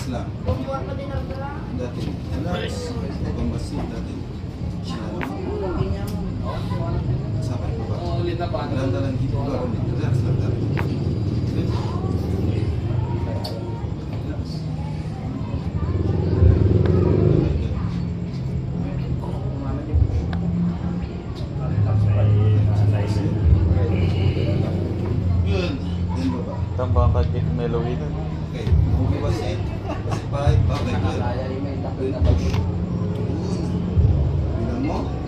lang. Bumbuan pa din ang dala. Dati. Relax. Pagpambasin dati. Sabay pa ba? Ulit na pa. Dalan-dalan dito. Relax lang dati. Relax. Good. Then baba. Tambang kagit Melody nun. Okay. Bumiwasin. Kasi 5. Okay, good. Bilang mo.